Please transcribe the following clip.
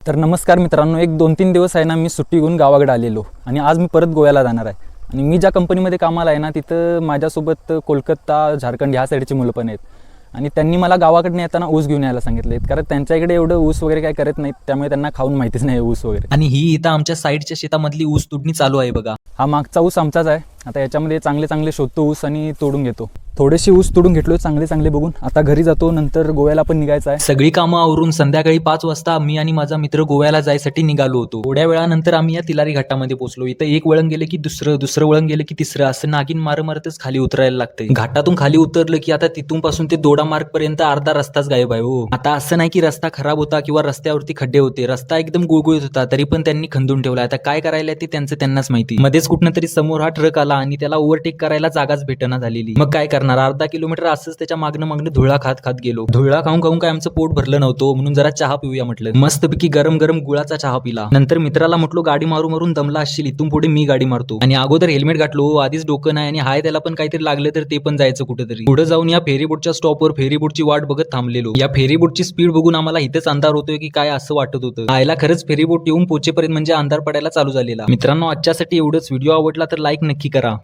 तर नमस्कार मित्रांनो, एक 2-3 दिवस आहे ना, मी सुट्टी घेऊन गावाकडे आलेलो आणि आज मी परत गोव्याला जाणार आहे. आणि मी ज्या कंपनीमध्ये कामाला आहे ना, तिथं माझ्यासोबत कोलकाता, झारखंड ह्या साईडची मुलं पण आहेत. आणि त्यांनी मला गावाकडनं येताना ऊस घेऊन यायला सांगितले, कारण त्यांच्या इकडे एवढं ऊस वगैरे काय करत नाहीत, त्यामुळे त्यांना खाऊन माहितीच नाही ऊस वगैरे. आणि ही इथं आमच्या साईडच्या शेतामधली ऊस तोडणी चालू आहे बघा. हा मागचा ऊस आमचाच आहे. आता याच्यामध्ये चांगले चांगले शोधतो ऊस आणि तोडून घेतो. थोडेसे ऊस तोडून घेतलो चांगले चांगले बघून. आता घरी जातो, नंतर गोव्याला पण निघायचं आहे. सगळी कामं आवरून संध्याकाळी 5 वाजता मी आणि माझा मित्र गोव्याला जायसाठी निघालो होतो. थोड्या वेळानंतर आम्ही या तिलारी घाटामध्ये पोहोचलो. इथं एक वळण गेलं की दुसरं वळण गेलं की तिसरं, असं नागिन मारतच खाली उतरायला लागतंय. घाटातून खाली उतरलं की आता तिथून पासून ते दोडा मार्ग पर्यंत अर्धा रस्ताच गायब आहे हो. आता असं नाही की रस्ता खराब होता किंवा रस्त्यावरती खड्डे होते. रस्ता एकदम गुळगुळीत होता, तरी पण त्यांनी खंदून ठेवला. आता काय करायला ते त्यांनाच माहिती. मध्येच कुठनं तरी समोर हा ट्रक आला आणि त्याला ओव्हरटेक करायला जागाच भेटना झालेली. मग काय करणार, अर्धा किलोमीटर असंच त्याच्या मागणं धुळा खात गेलो. धुळा खाऊन काय आमचं पोट भरलं नव्हतं, म्हणून जरा चहा पिऊया म्हटलं. मस्तपैकी गरम गरम गुळाचा चहा पिला. नंतर मित्राला म्हटलो, गाडी मारून दमला असशील, इथून पुढे मी गाडी मारतो. आणि अगोदर हेल्मेट घातलो, आधीच डोकं नाही आणि हाय त्याला पण काहीतरी लागलं तर ते पण जायचं कुठेतरी. पुढे जाऊन या फेरीबोटच्या स्टॉपवर फेरीबोटची वाट बघत थांबलेलो. या फेरीबोटची स्पीड बघून आम्हाला इथेच अंधार होतोय की काय असं वाटत होतं. आयला खरंच फेरीबोट येऊन पोचेपर्यंत म्हणजे अंधार पडायला चालू झालेला. मित्रांनो, आजच्यासाठी एवढंच. व्हिडिओ आवडला तर लाईक नक्की करा.